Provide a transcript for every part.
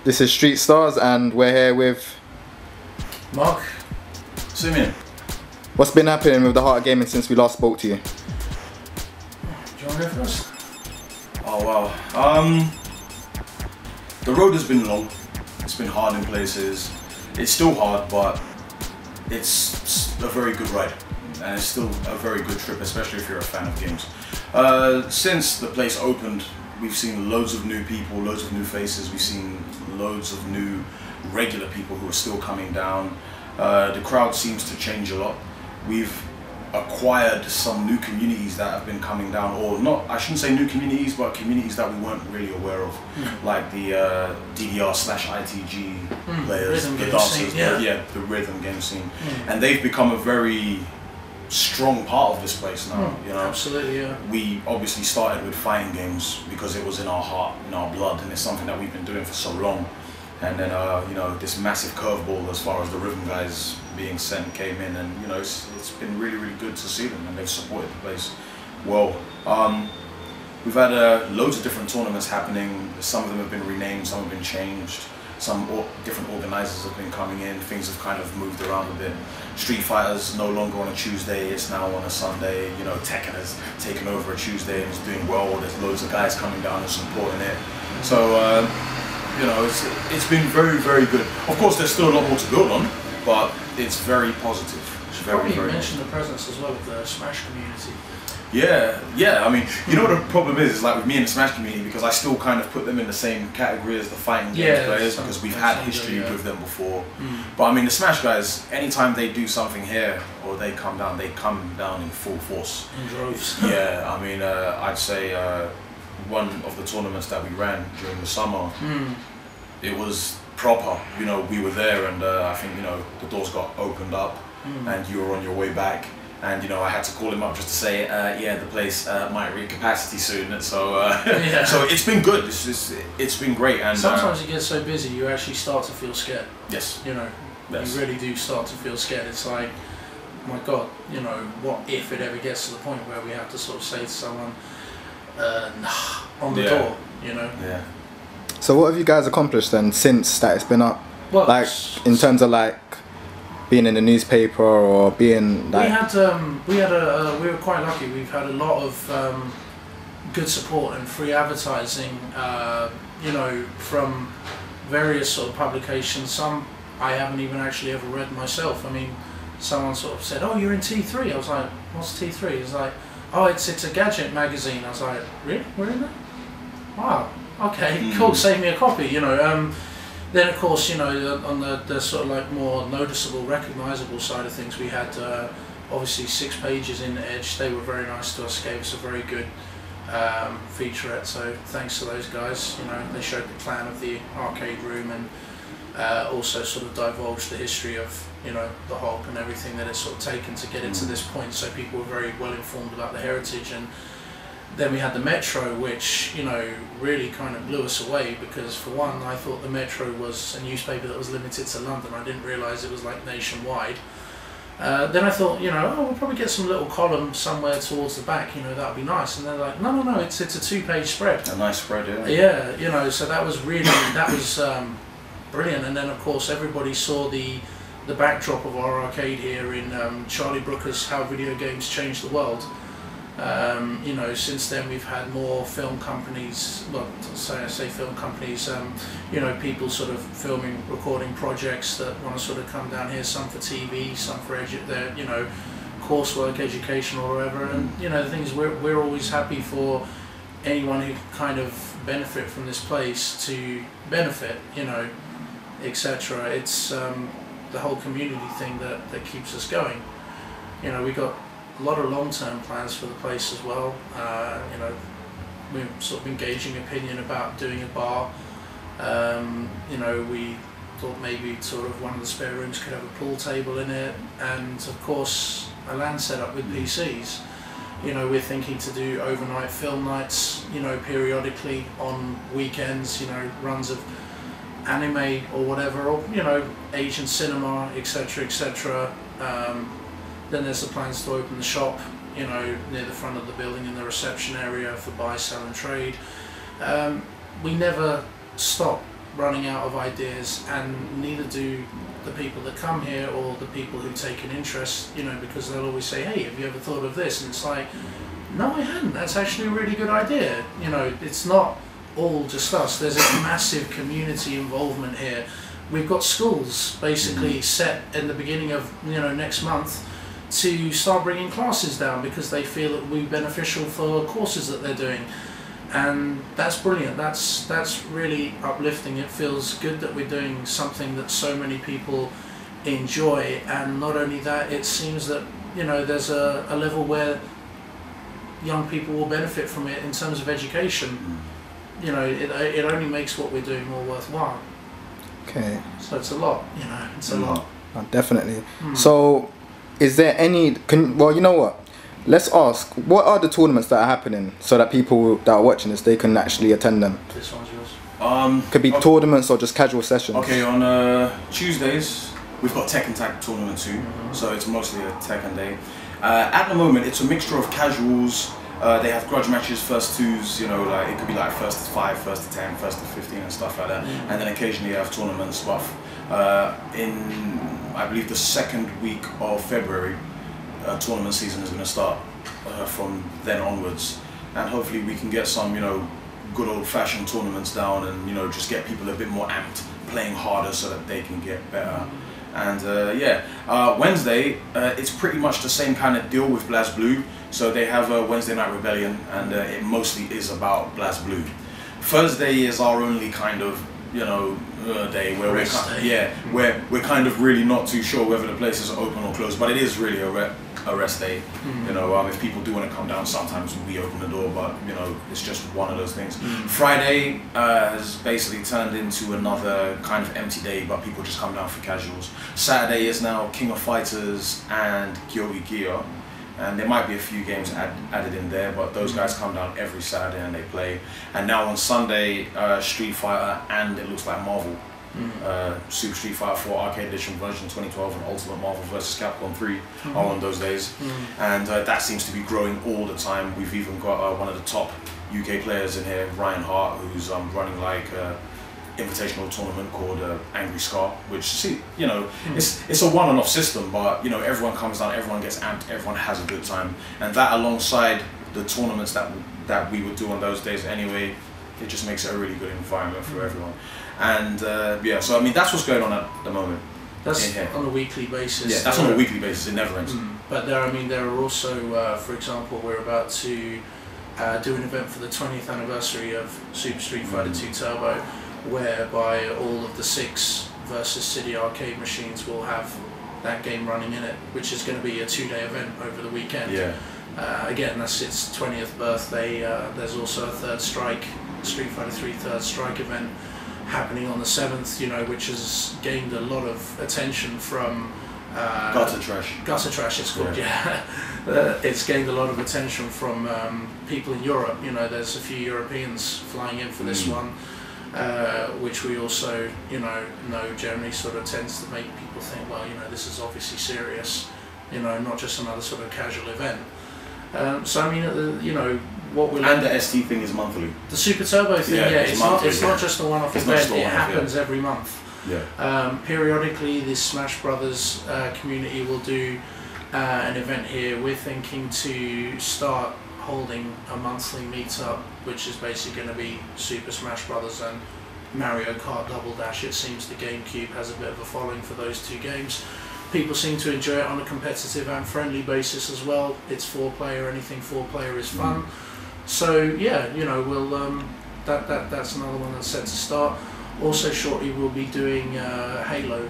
This is Street Stars and we're here with Mark. Simeon. What's been happening with the Heart of Gaming since we last spoke to you? Do you want to go first? Oh wow. The road has been long. It's been hard in places. It's still hard, but it's a very good ride. And it's still a very good trip, especially if you're a fan of games. Since the place opened, we've seen loads of new people, loads of new faces. We've seen loads of new regular people who are still coming down. The crowd seems to change a lot. We've acquired some new communities that have been coming down, or not, I shouldn't say new communities, but communities that we weren't really aware of, like the DDR/ITG players, the dancers, the rhythm game scene. And they've become a very strong part of this place now. You know, absolutely, yeah. We obviously started with fighting games because it was in our heart, in our blood, and it's something that we've been doing for so long. And then you know, this massive curveball as far as the rhythm guys being sent came in, and you know, it's been really good to see them, and they've supported the place well. We've had loads of different tournaments happening. Some of them have been renamed, some have been changed. Some different organisers have been coming in. Things have kind of moved around a bit. Street Fighter's no longer on a Tuesday, it's now on a Sunday. You know, Tekken has taken over a Tuesday and is doing well. There's loads of guys coming down and supporting it. So, you know, it's been very good. Of course, there's still a lot more to build on, but it's very positive. It's very mention the presence as well of the Smash community. Yeah. I mean, you know what the problem is like with me and the Smash community, because I still kind of put them in the same category as the fighting games players, because we've had history with them before. But I mean, the Smash guys, anytime they do something here or they come down in full force. In droves. Yeah, I mean, I'd say one of the tournaments that we ran during the summer, it was proper. You know, we were there, and I think, you know, the doors got opened up and you were on your way back. And you know, I had to call him up just to say, yeah, the place might reach capacity soon. And so, so it's been good. It's been great. And sometimes it gets so busy, you actually start to feel scared. Yes. You know, you really do start to feel scared. It's like, my God, you know, what if it ever gets to the point where we have to sort of say to someone, nah, on the door, you know? Yeah. So what have you guys accomplished then since that it's been up? Well, like in terms of like being in the newspaper or being like... We were quite lucky. We've had a lot of good support and free advertising, you know, from various sort of publications. Some I haven't even actually ever read myself. I mean, someone sort of said, "Oh, you're in T3." I was like, "What's T3?" It's like, "Oh, it's a gadget magazine." I was like, "Really? We're in there? Wow. Okay, cool. Save me a copy." You know. Then of course, you know, on the sort of like more noticeable, recognisable side of things, we had obviously 6 pages in Edge. They were very nice to us, gave us a very good featurette, so thanks to those guys. You know, they showed the plan of the arcade room, and also sort of divulged the history of, you know, the Hulk and everything that it's sort of taken to get it to this point, so people were very well informed about the heritage. And then we had the Metro, which, you know, really kind of blew us away, because for one, I thought the Metro was a newspaper that was limited to London. I didn't realise it was like nationwide. Then I thought, you know, oh, we'll probably get some little column somewhere towards the back, you know, that would be nice. And they're like, no, it's a 2-page spread. A nice spread, yeah. Yeah, you know, so that was really, that was brilliant. And then of course everybody saw the backdrop of our arcade here in Charlie Brooker's How Video Games Changed the World. You know, since then we've had more film companies, well, I say film companies, you know, people sort of filming, recording projects that want to sort of come down here, some for TV, some for their, you know, coursework, education or whatever. And you know, the thing is, we're always happy for anyone who kind of benefit from this place to benefit, you know, etc. It's the whole community thing that keeps us going. You know, we got a lot of long-term plans for the place as well. You know, we're sort of engaging opinion about doing a bar. You know, we thought maybe sort of one of the spare rooms could have a pool table in it, and of course a LAN setup with PCs. You know, we're thinking to do overnight film nights, you know, periodically on weekends, you know, runs of anime or whatever, or, you know, Asian cinema, etc, etc. Then there's the plans to open the shop, you know, near the front of the building in the reception area for buy, sell and trade. We never stop running out of ideas, and neither do the people that come here or the people who take an interest, you know, because they'll always say, hey, have you ever thought of this? And it's like, no, I hadn't. That's actually a really good idea. You know, it's not all just us. There's a massive community involvement here. We've got schools basically set in the beginning of, you know, next month to start bringing classes down because they feel it will be beneficial for courses that they're doing. And that's brilliant. That's really uplifting. It feels good that we're doing something that so many people enjoy, and not only that, it seems that, you know, there's a level where young people will benefit from it in terms of education. You know, it only makes what we're doing more worthwhile. Okay. So it's a lot, you know, it's a lot. Definitely. So, is there any? Well, you know what? Let's ask, what are the tournaments that are happening so that people that are watching this, they can actually attend them? This one's yours. Could be tournaments or just casual sessions. Okay, on Tuesdays, we've got Tekken Tag Tournament too, so it's mostly a Tekken day. At the moment, it's a mixture of casuals. They have grudge matches, first twos, you know, like it could be like first to 5, first to 10, first to 15 and stuff like that. And then occasionally you have tournaments, but in, I believe, the second week of February, tournament season is going to start from then onwards, and hopefully we can get some, you know, good old-fashioned tournaments down, and, you know, just get people a bit more amped, playing harder so that they can get better. And Wednesday, it's pretty much the same kind of deal with BlazBlue. So they have a Wednesday Night Rebellion, and it mostly is about BlazBlue. Thursday is our only kind of, you know, day where we're kind of really not too sure whether the place is open or closed, but it is really a rest day. You know, if people do want to come down, sometimes we open the door, but, you know, it's just one of those things. Friday has basically turned into another kind of empty day, but people just come down for casuals. Saturday is now King of Fighters and Gyogi Gear, and there might be a few games added in there, but those guys come down every Saturday and they play. And now on Sunday, Street Fighter and it looks like Marvel. Super Street Fighter 4 Arcade Edition version 2012 and Ultimate Marvel vs. Capcom 3 are on those days. And that seems to be growing all the time. We've even got one of the top UK players in here, Ryan Hart, who's running like invitational tournament called Angry Scar, which, you know, it's a one and off system, but, you know, everyone comes down, everyone gets amped, everyone has a good time, and that alongside the tournaments that we would do on those days anyway, it just makes it a really good environment for everyone. And yeah, so I mean, that's what's going on at the moment. That's on a weekly basis. Yeah, that's on a weekly basis. It never ends. But there, I mean, there are also, for example, we're about to do an event for the 20th anniversary of Super Street Fighter 2 Turbo, whereby all of the 6 versus City arcade machines will have that game running in it, which is going to be a 2-day event over the weekend. Yeah. Again, that's its 20th birthday. There's also a Third Strike, Street Fighter 3 Third Strike event happening on the 7th, you know, which has gained a lot of attention from Gutter Trash. Gutter Trash, it's called, yeah. It's gained a lot of attention from people in Europe. You know, there's a few Europeans flying in for this one. Which we also, you know generally sort of tends to make people think, well, you know, this is obviously serious, you know, not just another sort of casual event. So I mean, you know, what we're and the ST thing is monthly. The Super Turbo thing, it's not just a one-off event. It happens every month. Yeah. Periodically, the Smash Brothers community will do an event here. We're thinking to start holding a monthly meetup, which is basically going to be Super Smash Brothers and Mario Kart Double Dash. It seems the GameCube has a bit of a following for those 2 games. People seem to enjoy it on a competitive and friendly basis as well. It's 4-player, anything 4-player is fun. So yeah, you know, we'll that's another one that's set to start. Also shortly we'll be doing Halo.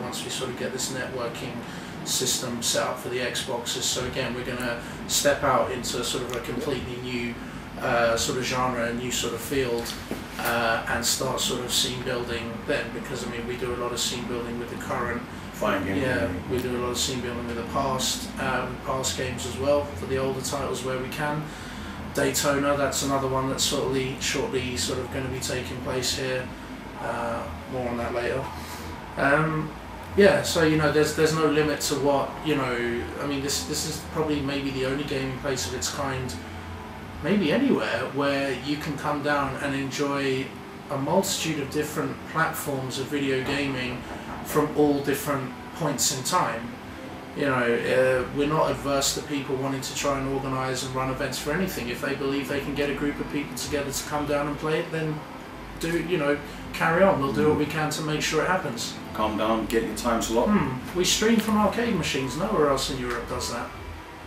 Once we sort of get this networking system set up for the Xboxes. So again, we're going to step out into sort of a completely new sort of genre, a new sort of field, and start sort of scene building then, because I mean, we do a lot of scene building with the current fighting game. Yeah, we do a lot of scene building with the past games as well, for the older titles where we can. Daytona, that's another one that's shortly sort of going to be taking place here. More on that later. Yeah, so you know, there's no limit to what, you know. I mean, this is probably maybe the only gaming place of its kind maybe anywhere, where you can come down and enjoy a multitude of different platforms of video gaming from all different points in time. You know, we're not adverse to people wanting to try and organise and run events for anything. If they believe they can get a group of people together to come down and play it, then carry on. We'll do what we can to make sure it happens. Calm down, get your time slot. We stream from arcade machines. Nowhere else in Europe does that.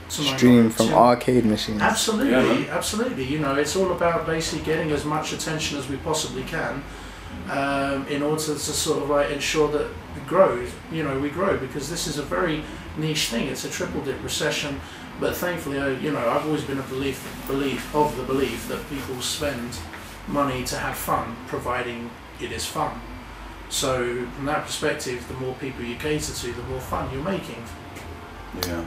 Stream from arcade machines. Absolutely, absolutely. You know, it's all about basically getting as much attention as we possibly can, in order to sort of like ensure that it grows. You know, we grow, because this is a very niche thing. It's a triple dip recession, but thankfully, I've always been a belief that people spend money to have fun, providing it is fun. So from that perspective, the more people you cater to, the more fun you're making. Yeah.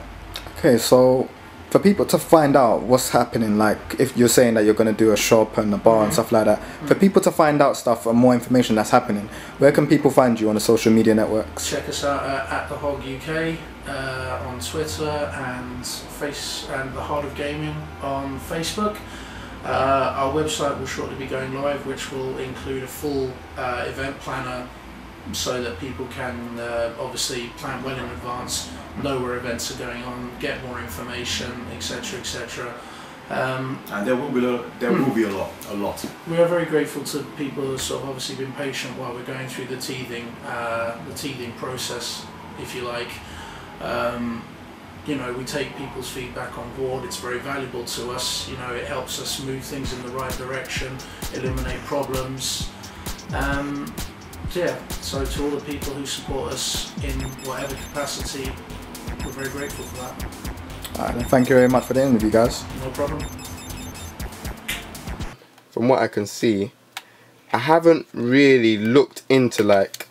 Okay, so for people to find out what's happening, like if you're saying that you're going to do a shop and a bar and stuff like that, for people to find out stuff and more information that's happening, where can people find you on the social media networks? Check us out at The Hog UK on Twitter, and The Heart of Gaming on Facebook. Our website will shortly be going live, which will include a full event planner, so that people can obviously plan well in advance, know where events are going on, get more information, etc., etc. And there will be a lot. We are very grateful to people who have sort of obviously been patient while we're going through the teething process, if you like. We take people's feedback on board. It's very valuable to us. It helps us move things in the right direction, eliminate problems. So to all the people who support us in whatever capacity, we're very grateful for that. Alright, thank you very much for the interview, guys. No problem. From what I can see, I haven't really looked into like